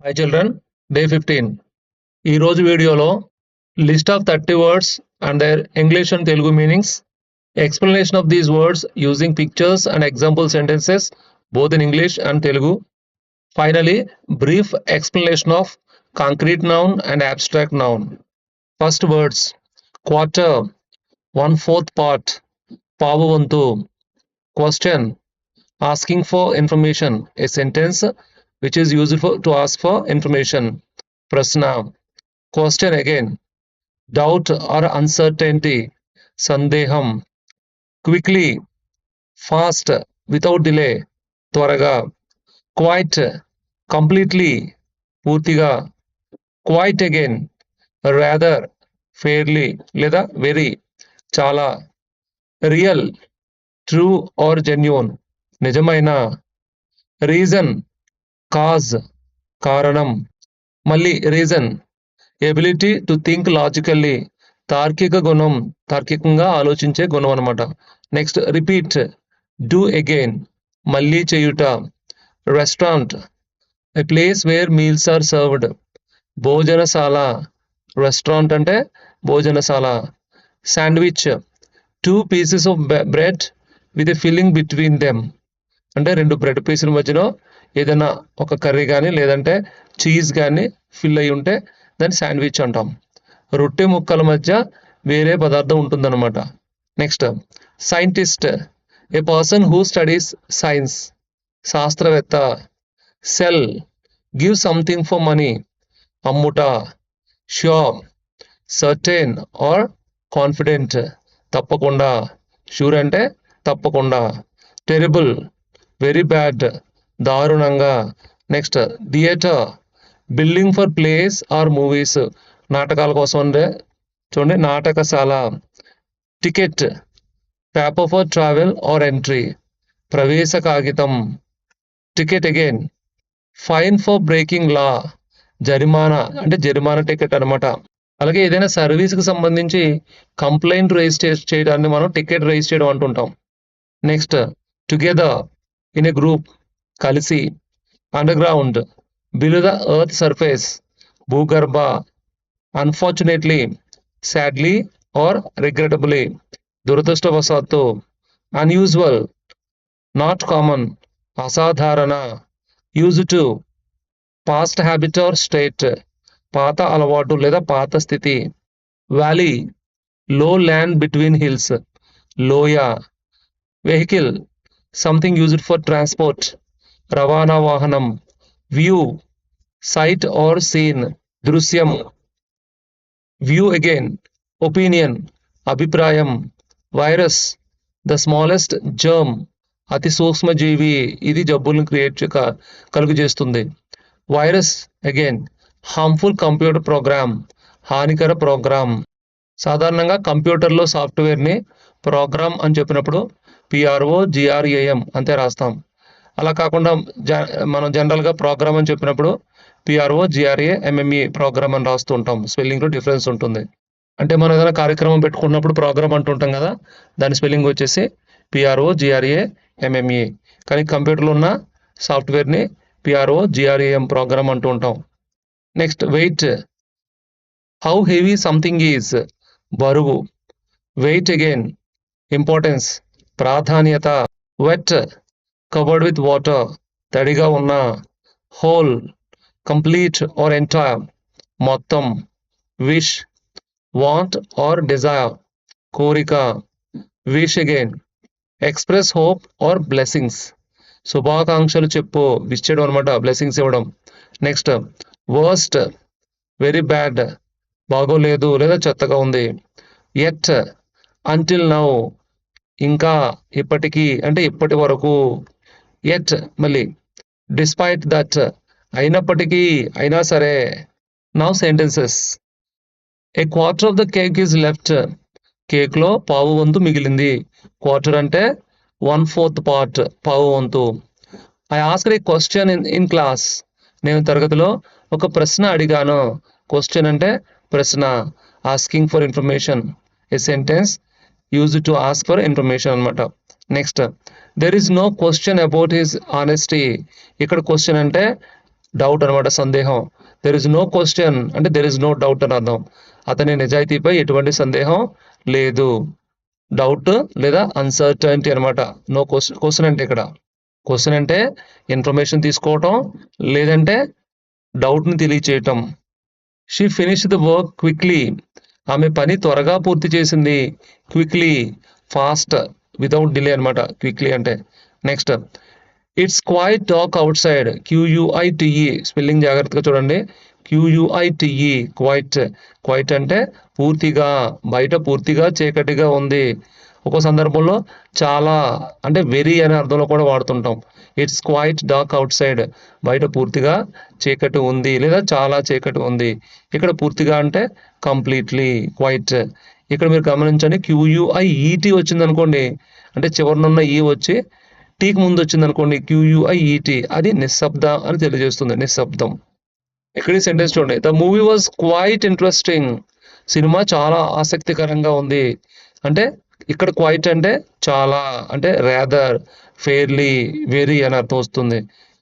Hi children, day 15. ఈ రోజు వీడియోలో list of 30 words and their English and Telugu meanings, explanation of these words using pictures and example sentences both in English and Telugu. Finally, brief explanation of concrete noun and abstract noun. First words: quarter, 1/4 part, pavu. Question: asking for information, a sentence which is used to ask for information. Prasna. Question again: doubt or uncertainty, sandeham. Quickly, fast, without delay, twaraga. Quite, completely, పూర్తిగా. Quite again, rather, fairly లేదా very, చాలా. Real, true or genuine, నిజమైన. Reason, cause, కారణం. మళ్ళీ reason, ability to think logically, తార్కిక గుణం, తార్కికంగా ఆలోచించే గుణం అనమాట. నెక్స్ట్ రిపీట్, డూ అగైన్, మళ్ళీ చేయుట. Restaurant, a place where meals are served. భోజనశాల, రెస్టారెంట్ అంటే భోజనశాల. Sandwich, 2 pieces of bread with a filling between them, అంటే 2 బ్రెడ్ పీసుల మధ్యలో ఏదైనా ఒక కర్రీ కానీ లేదంటే చీజ్ కానీ ఫిల్ అయి ఉంటే దాన్ని శాండ్విచ్ అంటాం. రొట్టె ముక్కల మధ్య వేరే పదార్థం ఉంటుందన్నమాట. Next scientist, a person who studies science, శాస్త్రవేత్త. Sell, give something for money, అమ్ముట. ష్యూర్, సర్టెన్ ఆర్ కాన్ఫిడెంట్, తప్పకుండా. షూర్ అంటే తప్పకుండా. టెరిబుల్, వెరీ బ్యాడ్, దారుణంగా. Next theatre, building for place or movies, నాటకాల కోసం అంటే చూడండి నాటకశాల. Ticket, paper for travel or entry, ప్రవేశ కాగితం. Ticket again. Fine for breaking law, జరిమానా అంటే జరిమానా టికెట్ అనమాట. అలాగే ఏదైనా సర్వీస్కి సంబంధించి కంప్లైంట్ రైజ్ చేయడాన్ని మనం టికెట్ రైజ్ చేయడం అంటుంటాం. Next together, in a group, కలిసి. Underground, below the earth surface, భూగర్భ. అన్ఫార్చునేట్లీ, సాడ్లీ ఆర్ రిగ్రెటబుల్లీ, దురదృష్టవశాత్తు. అన్యూజువల్, నాట్ కామన్, అసాధారణ. Use to, past habit or state, పాత అలవాటు లేదా పాత స్థితి. Valley, low land between hills, లోయ. Vehicle, something used for transport, రవాణా వాహనం. వ్యూ, సైట్ ఆర్ సీన్, దృశ్యం. వ్యూ అగైన్, ఒపీనియన్, అభిప్రాయం. వైరస్, ద స్మాలెస్ట్ జర్మ్, అతి సూక్ష్మజీవి, ఇది జబ్బులను కలుగు చేస్తుంది. Virus again, harmful computer program, హానికర ప్రోగ్రామ్. సాధారణంగా కంప్యూటర్లో సాఫ్ట్వేర్ని ప్రోగ్రామ్ అని చెప్పినప్పుడు PROGRAM అంతే రాస్తాం. అలా కాకుండా మనం జనరల్గా ప్రోగ్రామ్ అని చెప్పినప్పుడు PROGRAMME ప్రోగ్రామ్ అని రాస్తూ ఉంటాం. స్పెల్లింగ్లో డిఫరెన్స్ ఉంటుంది. అంటే మనం ఏదైనా కార్యక్రమం పెట్టుకున్నప్పుడు ప్రోగ్రామ్ అంటుంటాం కదా, దాని స్పెల్లింగ్ వచ్చేసి PROGRAMME. కానీ కంప్యూటర్లో ఉన్న సాఫ్ట్వేర్ని PROGRAM ప్రోగ్రామ్ అంటూ ఉంటాం. Next weight, how heavy something is, బరువు. వెయిట్ అగైన్, ఇంపార్టెన్స్, ప్రాధాన్యత. వెట్, కవర్డ్ విత్ వాటర్, తడిగా ఉన్న. హోల్, కంప్లీట్ ఆర్ ఎంటైర్, మొత్తం. విష్, వాంట్ ఆర్ డిజైర్, కోరిక. Wish again, express hope or blessings, శుభాకాంక్షలు చెప్పు, విష్ చేయడం అనమాట, బ్లెస్సింగ్స్ ఇవ్వడం. నెక్స్ట్ వర్స్ట్, వెరీ బ్యాడ్, బాగోలేదు లేదా చెత్తగా ఉంది. ఎట్, అంటిల్ నౌ, ఇంకా, ఇప్పటికీ అంటే ఇప్పటి వరకు. ఎట్ మళ్ళీ డిస్పైట్ దట్, అయినప్పటికీ, అయినా సరే. Now sentences. A quarter of the cake is left, కేక్లో పావు వంతు మిగిలింది. క్వార్టర్ అంటే 1/4 పార్ట్, పావు వంతు. I asked a question in class, నేను తరగతిలో ఒక ప్రశ్న అడిగాను. క్వశ్చన్ అంటే ప్రశ్న. Asking for information, a sentence used to ask for information అనమాట. Next there is no question about his honesty, ఇక్కడ క్వశ్చన్ అంటే డౌట్ అనమాట, సందేహం. దెర్ ఇస్ నో క్వశ్చన్ అంటే దెర్ ఇస్ నో డౌట్ అని అర్థం. అతని నిజాయితీపై ఎటువంటి సందేహం లేదు. డౌట్ లేదా అన్సర్టనిటీ అనమాట. నో క్వశ్చన్ అంటే ఇక్కడ క్వశ్చన్ అంటే ఇన్ఫర్మేషన్ తీసుకోవటం, లేదంటే డౌట్ని తెలియచేయటం. She finish the work quickly. ఆమె పని త్వరగా పూర్తి చేసింది. క్విక్లీ, ఫాస్ట్, వితౌట్ డిలే అనమాట క్విక్లీ అంటే. Next, it's quite dark outside. QUITE spelling జాగ్రత్తగా చూడండి. QUITE quiet. క్వైట్ అంటే పూర్తిగా, బయట పూర్తిగా చీకటిగా ఉంది. ఒక సందర్భంలో చాలా అంటే వెరీ అనే అర్థంలో కూడా వాడుతుంటాం. It's quite dark outside, బయట పూర్తిగా చీకటి ఉంది లేదా చాలా చీకటి ఉంది. ఇక్కడ పూర్తిగా అంటే కంప్లీట్లీ, క్వైట్. ఇక్కడ మీరు గమనించండి, QUIET వచ్చింది అనుకోండి, అంటే చివరినున్న ఈ వచ్చి టీకి ముందు వచ్చింది అనుకోండి, QUIET, అది నిశ్శబ్ద అని తెలియజేస్తుంది, నిశ్శబ్దం. ఇక్కడ ఈ సెంటెన్స్ చూడండి, the movie was quite interesting. Cinema చాలా ఆసక్తికరంగా ఉంది. అంటే ఇక్కడ క్వైట్ అంటే చాలా, అంటే రేదర్, ఫెయిర్లీ, వెరీ అని అర్థం వస్తుంది.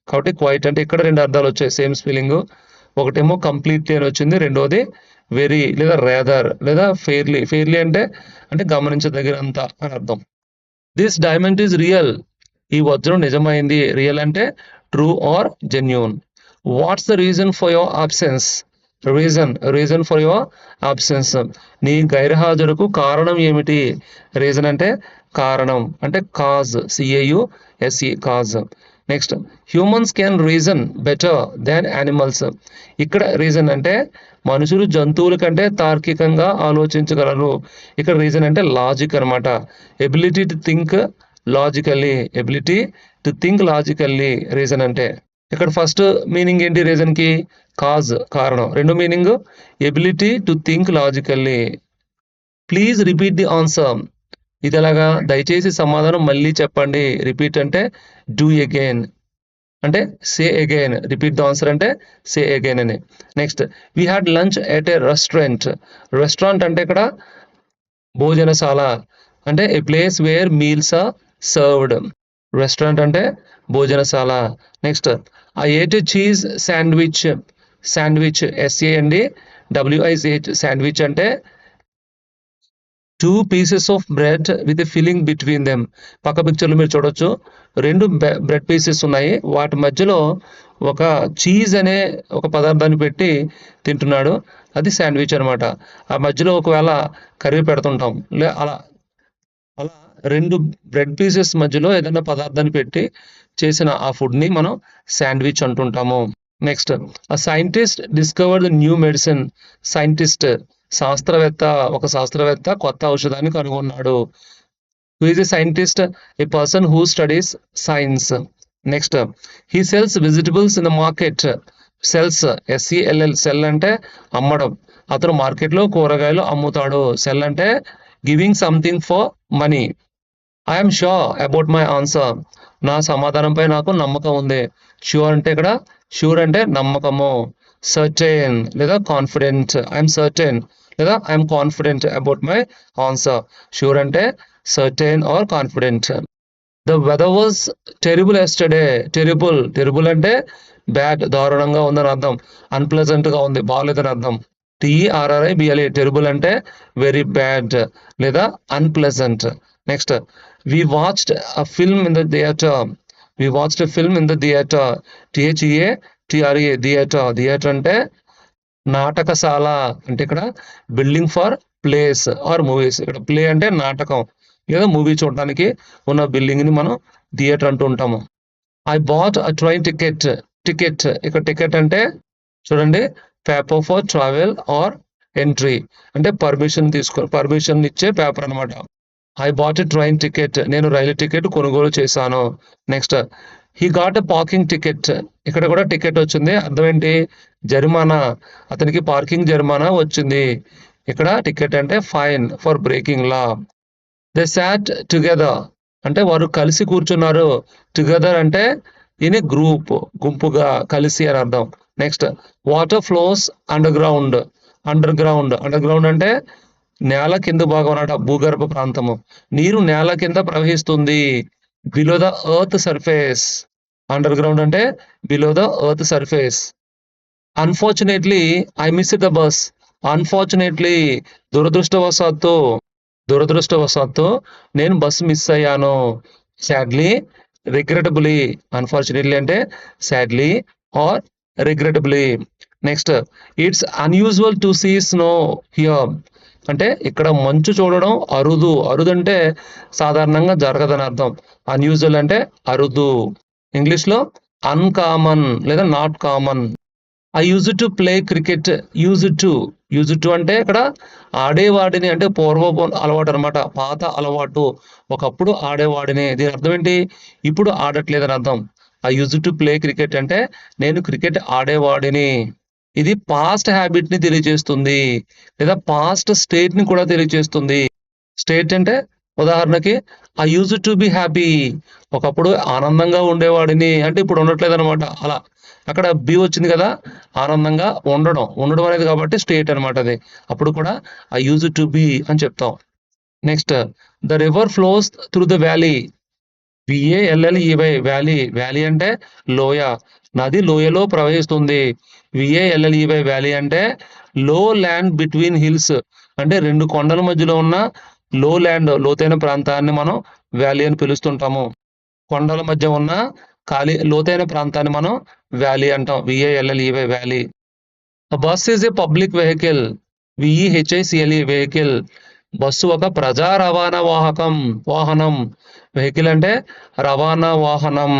కాబట్టి క్వైట్ అంటే ఇక్కడ రెండు అర్థాలు వచ్చాయి, సేమ్ స్పెల్లింగ్. ఒకటేమో కంప్లీట్లీ అని వచ్చింది, రెండోది వెరీ లేదా రేదర్ లేదా ఫెయిర్లీ. ఫెయిర్లీ అంటే అంటే గమనించదగినంత అని అర్థం. This diamond is real. ఈ వజ్రం నిజమైంది. రియల్ అంటే true or genuine. What's the reason for your absence. Reason for your absence. నీ గైర్హాజరుకు కారణం ఏమిటి. రీజన్ అంటే కారణం, అంటే cause, CAUSE, cause. Next, humans can reason better than animals. ఇక్కడ రీజన్ అంటే మనుషులు జంతువుల కంటే తార్కికంగా ఆలోచించగలరు. ఇక్కడ రీజన్ అంటే లాజిక్ అనమాట. Ability to think logically, reason అంటే. ఇక్కడ ఫస్ట్ మీనింగ్ ఏంటి రీజన్కి, కాజ్, కారణం. రెండో meaning ability to think logically. Please repeat the answer. ఇది ఎలాగా, దయచేసి సమాధానం మళ్ళీ చెప్పండి. రిపీట్ అంటే డూ అగైన్, అంటే say again. Repeat the answer అంటే సే అగైన్ అని. Next, we had lunch at a restaurant. Restaurant అంటే ఇక్కడ భోజనశాల, అంటే a place where meals are served. Restaurant అంటే భోజనశాల. Next, I ate a cheese sandwich. SANDWICH, sandwich అంటే 2 pieces of bread with filling between them. పక్క పిక్చర్లో మీరు చూడొచ్చు, 2 బ్రెడ్ పీసెస్ ఉన్నాయి, వాటి మధ్యలో ఒక చీజ్ అనే ఒక పదార్థాన్ని పెట్టి తింటున్నాడు. అది శాండ్విచ్ అనమాట. ఆ మధ్యలో ఒకవేళ కర్రీ పెడుతుంటాం, అలా 2 బ్రెడ్ పీసెస్ మధ్యలో ఏదైనా పదార్థాన్ని పెట్టి చేసిన ఆ ఫుడ్ని మనం శాండ్విచ్ అంటుంటాము. నెక్స్ట్, ఆ scientist discovered the new medicine. ఒక శాస్త్రవేత్త కొత్త ఔషధాన్ని కనుగొన్నాడు. Who is a scientist? A person who studies science. Next, he sells vegetables in the market. Cells, SELL, cell అంటే అమ్మడం. అతను మార్కెట్లో కూరగాయలు అమ్ముతాడు. సెల్ అంటే giving something for money. I'm sure about my answer. నా సమాధానంపై నాకు నమ్మకం ఉంది. ష్యూర్ అంటే ఇక్కడ ష్యూర్ అంటే నమ్మకము. సర్టెన్ లేదా కాన్ఫిడెంట్. ఐఎమ్ సర్టెన్ లేదా I'm confident about my answer. Sure అంటే certain or confident. The weather was terrible yesterday. Terrible అంటే బ్యాడ్, దారుణంగా ఉందని అర్థం. అన్ప్లెజెంట్గా ఉంది, బాగోలేదని అర్థం. TERRIBLE, టెరిబుల్ అంటే వెరీ బ్యాడ్ లేదా unpleasant. Next, we watched a film in the theater. THEATRE, theatre అంటే నాటకశాల. అంటే ఇక్కడ building for place or movies. ఇక్కడ ప్లే అంటే నాటకం లేదా మూవీ చూడడానికి ఉన్న బిల్డింగ్ని మనం థియేటర్ అంటూ ఉంటాము. I bought a train ticket. ఇక్కడ టికెట్ అంటే చూడండి, paper for travel or entry, అంటే పర్మిషన్ ఇచ్చే పేపర్ అనమాట. I bought a train ticket, నేను రైలు టికెట్ కొనుగోలు చేశాను. Next, he got a parking ticket. ఇక్కడ కూడా టికెట్ వచ్చింది, అర్థం ఏంటి, జరిమానా. అతనికి పార్కింగ్ జరిమానా వచ్చింది. ఇక్కడ టికెట్ అంటే fine for breaking law. They sat together అంటే వారు కలిసి కూర్చున్నారు. టుగెదర్ అంటే ఇన్ ఏ గ్రూప్, గుంపుగా, కలిసి అని అర్థం. Next, water flows under ground అంటే నేల కింద భాగం అన్నమాట, భూగర్భ ప్రాంతము. నీరు నేల కింద ప్రవహిస్తుంది. Below the earth surface. Underground అంటే below the earth surface. Unfortunately I miss the bus. Unfortunately దురదృష్టవశాత్తు దురదృష్టవశాత్తు నేను బస్సు మిస్ అయ్యాను. Sadly, regrettably. అన్ఫార్చునేట్లీ అంటే sadly or regrettably. Next, it's unusual to see snow here. అంటే ఇక్కడ మంచు చూడడం అరుదు. అరుదు అంటే సాధారణంగా జరగదని అర్థం. అన్యూజువల్ అంటే అరుదు. ఇంగ్లీష్లో అన్కామన్ లేదా not common. I use to play cricket. Use to అంటే ఇక్కడ ఆడేవాడిని అంటే పూర్వపు అలవాటు అనమాట, పాత అలవాటు. ఒకప్పుడు ఆడేవాడిని. దీని అర్థం ఏంటి? ఇప్పుడు ఆడట్లేదని అర్థం. I use to play cricket అంటే నేను క్రికెట్ ఆడేవాడిని. ఇది పాస్ట్ హ్యాబిట్ ని తెలియజేస్తుంది లేదా పాస్ట్ స్టేట్ ని కూడా తెలియజేస్తుంది. స్టేట్ అంటే ఉదాహరణకి I use to be happy. ఒకప్పుడు ఆనందంగా ఉండేవాడిని అంటే ఇప్పుడు ఉండట్లేదు అనమాట. అలా అక్కడ బి వచ్చింది కదా, ఆనందంగా ఉండడం అనేది కాబట్టి స్టేట్ అనమాట అది. అప్పుడు కూడా ఐ యూజ్ టు బి అని చెప్తాం. Next, the river flows through the valley. VALLEY. Valley అంటే లోయ. నది లోయలో ప్రవహిస్తుంది. VALLEY. వ్యాలీ అంటే లో ల్యాండ్ బిట్వీన్ హిల్స్. అంటే రెండు కొండల మధ్యలో ఉన్న లో ల్యాండ్, లోతైన ప్రాంతాన్ని మనం వ్యాలీ అని పిలుస్తుంటాము. కొండల మధ్య ఉన్న ఖాళీ లోతైన ప్రాంతాన్ని మనం వ్యాలీ అంటాం. VALLEY. Valley. Bus is a public vehicle. VEHICLE. Vehicle. Bus ఒక ప్రజా రవాణా వాహనం. వెహికల్ అంటే రవాణా వాహనం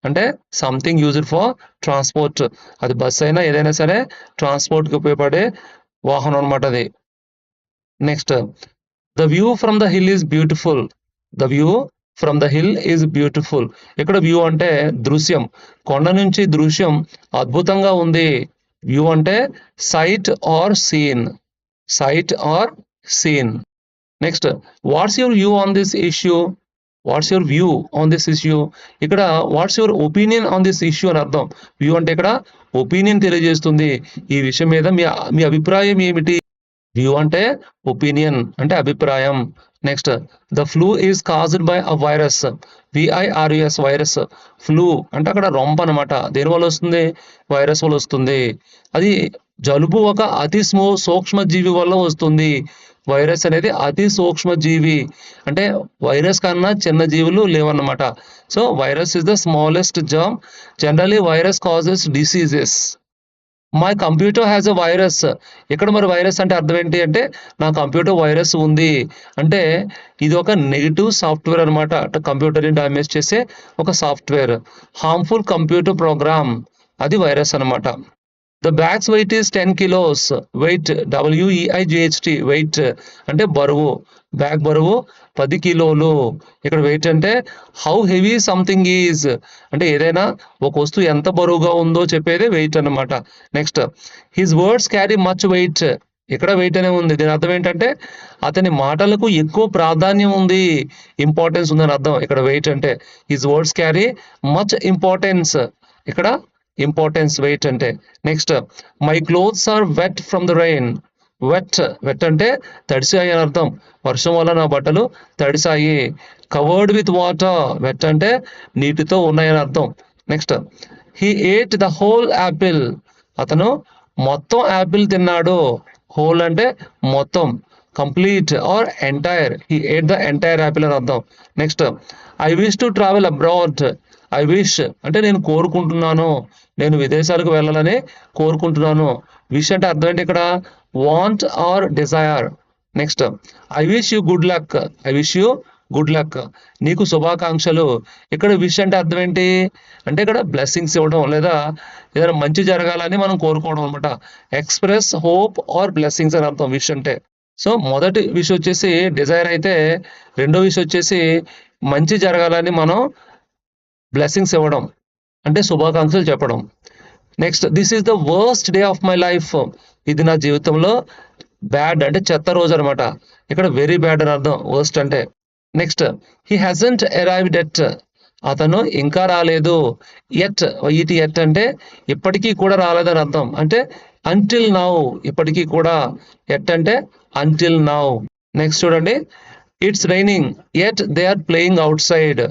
అంటే సంథింగ్ యూజ్డ్ ఫర్ ట్రాన్స్పోర్ట్. అది బస్సు అయినా ఏదైనా సరే ట్రాన్స్పోర్ట్కి ఉపయోగపడే వాహనం అనమాట అది. Next, the view from the hill is beautiful. The view from the hill is beautiful. ఇక్కడ వ్యూ అంటే దృశ్యం. కొండ నుంచి దృశ్యం అద్భుతంగా ఉంది. వ్యూ అంటే sight or scene. Next, what's your view on this issue. ఇక్కడ what's your opinion on this issue అని అర్థం. వ్యూ అంటే ఇక్కడ ఒపీనియన్ తెలియజేస్తుంది. ఈ విషయం మీద మీ అభిప్రాయం ఏమిటి? వ్యూ అంటే ఒపీనియన్ అంటే అభిప్రాయం. Next, the flu is caused by a virus. VIRUS. Virus. Flu అంటే అక్కడ రొంప అనమాట. దేని వల్ల వస్తుంది? వైరస్ వల్ల వస్తుంది. అది జలుబు ఒక అతి సూక్ష్మ జీవి వల్ల వస్తుంది. వైరస్ అనేది అతి సూక్ష్మ జీవి అంటే వైరస్ కన్నా చిన్న జీవులు లేవన్నమాట. So virus is the smallest germ. Generally virus causes diseases. My computer has a virus. ఇక్కడ మరి వైరస్ అంటే అర్థం ఏంటి అంటే నా కంప్యూటర్ వైరస్ ఉంది అంటే ఇది ఒక నెగిటివ్ సాఫ్ట్వేర్ అనమాట. అంటే కంప్యూటర్ని డ్యామేజ్ చేసే ఒక సాఫ్ట్వేర్. హార్మ్ఫుల్ కంప్యూటర్ ప్రోగ్రామ్ అది వైరస్ అనమాట. The bag's weight is 10 kilos. Weight WEIGHT. Weight అంటే బరువు. బ్యాగ్ బరువు 10 కిలోలు. ఇక్కడ వెయిట్ అంటే హౌ హెవీ సంథింగ్ ఈజ్ అంటే ఏదైనా ఒక వస్తువు ఎంత బరువుగా ఉందో చెప్పేదే వెయిట్ అన్నమాట. Next, his words carry much weight. ఇక్కడ వెయిట్ అనే ఉంది. దీని అర్థం ఏంటంటే అతని మాటలకు ఎక్కువ ప్రాధాన్యం ఉంది, ఇంపార్టెన్స్ ఉందని అర్థం. ఇక్కడ వెయిట్ అంటే his words carry much importance. ఇక్కడ ఇంపార్టెన్స్ వెయిట్ అంటే. Next, my clothes are wet from the rain. Wet అంటే తడిసాయి అని అర్థం. వర్షం వల్ల నా బట్టలు తడిసాయి. Covered with water. వెట్ అంటే నీటితో ఉన్నాయని అర్థం. Next, he ate the whole apple. అతను మొత్తం యాపిల్ తిన్నాడు. హోల్ అంటే మొత్తం, complete or entire. He ate the entire apple అని అర్థం. Next, I wish to travel abroad. I wish అంటే నేను కోరుకుంటున్నాను, నేను విదేశాలకు వెళ్ళాలని కోరుకుంటున్నాను. విష్ అంటే అర్థం ఏంటి ఇక్కడ? Want or desire. Next, I wish you good luck. నీకు శుభాకాంక్షలు. ఇక్కడ విష్ అంటే అర్థం ఏంటి అంటే ఇక్కడ బ్లెస్సింగ్స్ ఇవ్వడం లేదా ఏదైనా మంచి జరగాలని మనం కోరుకోవడం అనమాట. ఎక్స్ప్రెస్ హోప్ ఆర్ బ్లెస్సింగ్స్ అని అర్థం విష్ అంటే. సో మొదటి విష్ వచ్చేసి డిజైర్ అయితే రెండో విష్ వచ్చేసి మంచి జరగాలని మనం బ్లెస్సింగ్స్ ఇవ్వడం అంటే శుభాకాంక్షలు చెప్పడం. Next, this is the worst day of my life. ఇది నా జీవితంలో బ్యాడ్ అంటే చెత్త రోజు అనమాట. ఇక్కడ వెరీ బ్యాడ్ అని అర్థం వర్స్ట్ అంటే. Next, he hasn't arrived at. అతను ఇంకా రాలేదు. ఎట్ అంటే ఇప్పటికీ కూడా రాలేదని అర్థం. అంటే అంటిల్ నౌ, ఇప్పటికీ కూడా. ఎట్ అంటే అంటిల్ నౌ. నెక్స్ట్ చూడండి, it's raining at they are playing outside.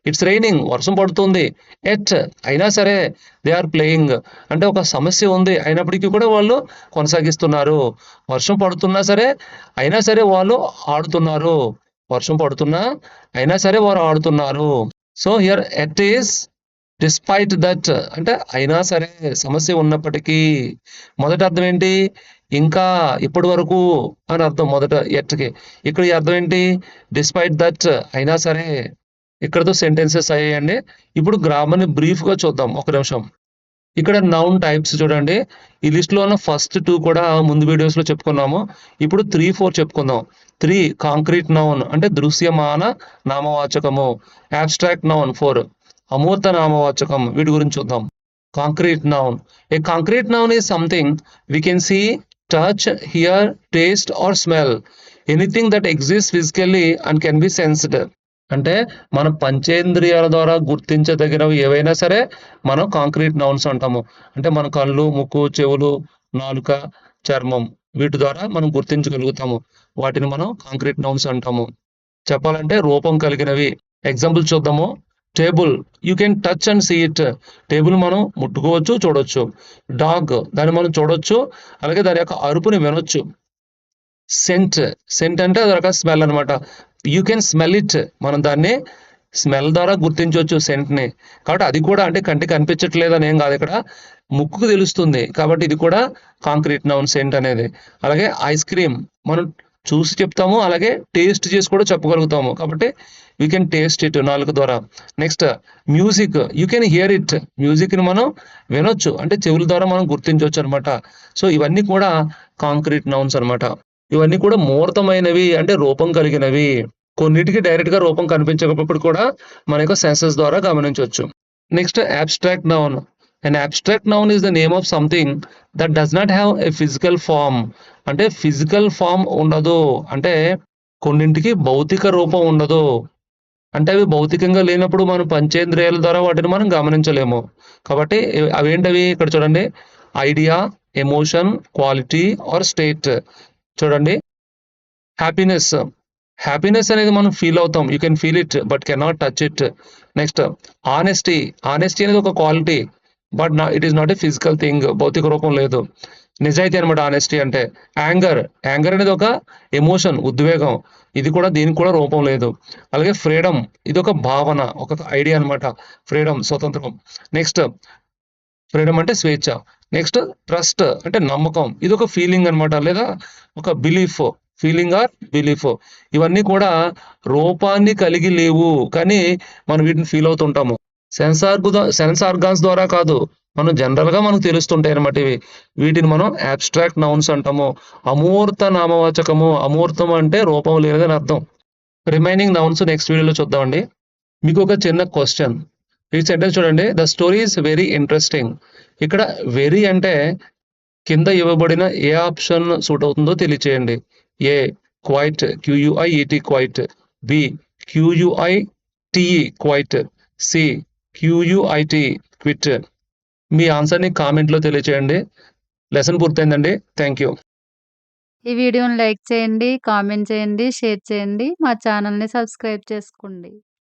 It's raining, వర్షం పడుతుంది. ఎట్, అయినా సరే. దే ఆర్ ప్లేయింగ్, అంటే ఒక సమస్య ఉంది అయినప్పటికీ కూడా వాళ్ళు కొనసాగిస్తున్నారు. వర్షం పడుతున్నా సరే అయినా సరే వాళ్ళు ఆడుతున్నారు. వర్షం పడుతున్నా అయినా సరే వారు ఆడుతున్నారు. So here at is despite that, అంటే అయినా సరే, సమస్య ఉన్నప్పటికీ. మొదటి అర్థం ఏంటి? ఇంకా, ఇప్పటి వరకు అని అర్థం మొదట ఎట్కి. ఇక్కడ ఈ అర్థం ఏంటి? డిస్పైట్ దట్, అయినా సరే. ఇక్కడతో సెంటెన్సెస్ అయ్యాయండి. ఇప్పుడు గ్రామర్ని బ్రీఫ్గా చూద్దాం ఒక నిమిషం. ఇక్కడ నౌన్ టైప్స్ చూడండి. ఈ లిస్ట్లో ఉన్న ఫస్ట్ 2 కూడా ముందు వీడియోస్లో చెప్పుకున్నాము. ఇప్పుడు 3, 4 చెప్పుకుందాం. 3 కాంక్రీట్ నౌన్, అంటే దృశ్యమాన నామవాచకము. అబ్స్ట్రాక్ట్ నౌన్ 4 అమూర్త నామవాచకం. వీటి గురించి చూద్దాం. Concrete noun. A concrete noun is something we can see, touch, hear, taste or smell. Anything that exist physically and can be sensed. అంటే మన పంచేంద్రియాల ద్వారా గుర్తించదగినవి ఏవైనా సరే మనం కాంక్రీట్ నౌన్స్ అంటాము. అంటే మన కళ్ళు, ముక్కు, చెవులు, నాలుక, చర్మం, వీటి ద్వారా మనం గుర్తించగలుగుతాము. వాటిని మనం కాంక్రీట్ నౌన్స్ అంటాము. చెప్పాలంటే రూపం కలిగినవి. ఎగ్జాంపుల్ చూద్దాము. Table, you can touch and see it. Table మనం ముట్టుకోవచ్చు, చూడొచ్చు. డాగ్, దాన్ని మనం చూడొచ్చు, అలాగే దాని యొక్క అరుపుని వినొచ్చు. సెంట్, సెంట్ అంటే అది ఒక స్మెల్ అనమాట. యూ కెన్ స్మెల్ ఇట్, మనం దాన్ని స్మెల్ ద్వారా గుర్తించవచ్చు సెంట్ని. కాబట్టి అది కూడా, అంటే కంటికి కనిపించట్లేదు అని ఏం కాదు, ఇక్కడ ముక్కుకు తెలుస్తుంది. కాబట్టి ఇది కూడా కాంక్రీట్ నౌన్ సెంట్ అనేది. అలాగే ఐస్ క్రీమ్ మనం చూసి చెప్తాము, అలాగే టేస్ట్ చేసి కూడా చెప్పగలుగుతాము. కాబట్టి వీ కెన్ టేస్ట్ ఇట్ నాలుగు ద్వారా. Next music, you can hear it. మ్యూజిక్ని మనం వినొచ్చు, అంటే చెవుల ద్వారా మనం గుర్తించవచ్చు అనమాట. సో ఇవన్నీ కూడా కాంక్రీట్ నౌన్స్ అనమాట. ఇవన్నీ కూడా మూర్తమైనవి, అంటే రూపం కలిగినవి. కొన్నిటికి డైరెక్ట్గా రూపం కనిపించకపోయినప్పుడు కూడా మన యొక్క సెన్సెస్ ద్వారా గమనించవచ్చు. Next abstract noun. An abstract noun is the name of something that does not have a physical form. అంటే ఫిజికల్ ఫామ్ ఉండదు, అంటే కొన్నింటికి భౌతిక రూపం ఉండదు. అంటే అవి భౌతికంగా లేనప్పుడు మనం పంచేంద్రియాల ద్వారా వాటిని మనం గమనించలేము. కాబట్టి అవేంటవి? ఇక్కడ చూడండి. Idea, emotion, quality or state. చూడండి, హ్యాపీనెస్. హ్యాపీనెస్ అనేది మనం ఫీల్ అవుతాం. You can feel it but cannot touch it. Next honesty. Honesty అనేది ఒక quality, but it is not a physical thing, భౌతిక రూపం లేదు. నిజాయితీ అనమాట ఆనెస్టీ అంటే. యాంగర్, యాంగర్ అనేది ఒక ఎమోషన్, ఉద్వేగం. ఇది కూడా, దీనికి కూడా రూపం లేదు. అలాగే ఫ్రీడమ్, ఇది ఒక భావన, ఒక ఐడియా అనమాట. ఫ్రీడమ్, స్వతంత్రం. నెక్స్ట్ ఫ్రీడమ్ అంటే స్వేచ్ఛ. నెక్స్ట్ ట్రస్ట్, అంటే నమ్మకం. ఇది ఒక ఫీలింగ్ అనమాట, లేదా ఒక బిలీఫ్. Feeling are belief. ఇవన్నీ కూడా రూపాన్ని కలిగి లేవు, కానీ మనం వీటిని ఫీల్ అవుతుంటాము. సెన్స్ ఆర్గాన్స్ ద్వారా కాదు, మనం జనరల్గా మనకు తెలుస్తుంటాయి అనమాట ఇవి. వీటిని మనం అబ్స్ట్రాక్ట్ నౌన్స్ అంటాము. అమూర్త నామవాచకము. అమూర్తం అంటే రూపం లేదని అర్థం. రిమైనింగ్ నౌన్స్ నెక్స్ట్ వీడియోలో చూద్దామండి. మీకు ఒక చిన్న క్వశ్చన్. ఈ సెంటెన్స్ చూడండి. The story is very interesting. ఇక్కడ వెరీ అంటే కింద ఇవ్వబడిన ఏ ఆప్షన్ సూట్ అవుతుందో తెలియచేయండి. A quiet, QUIET quiet. B QUITE quite. C QUIT quit. మీ ఆన్సర్ని కామెంట్లో తెలియచేయండి. లెసన్ పూర్తయిందండి. Thank you. ఈ వీడియోని లైక్ చేయండి, కామెంట్ చేయండి, షేర్ చేయండి. మా ఛానల్‌ని సబ్స్క్రైబ్ చేసుకోండి.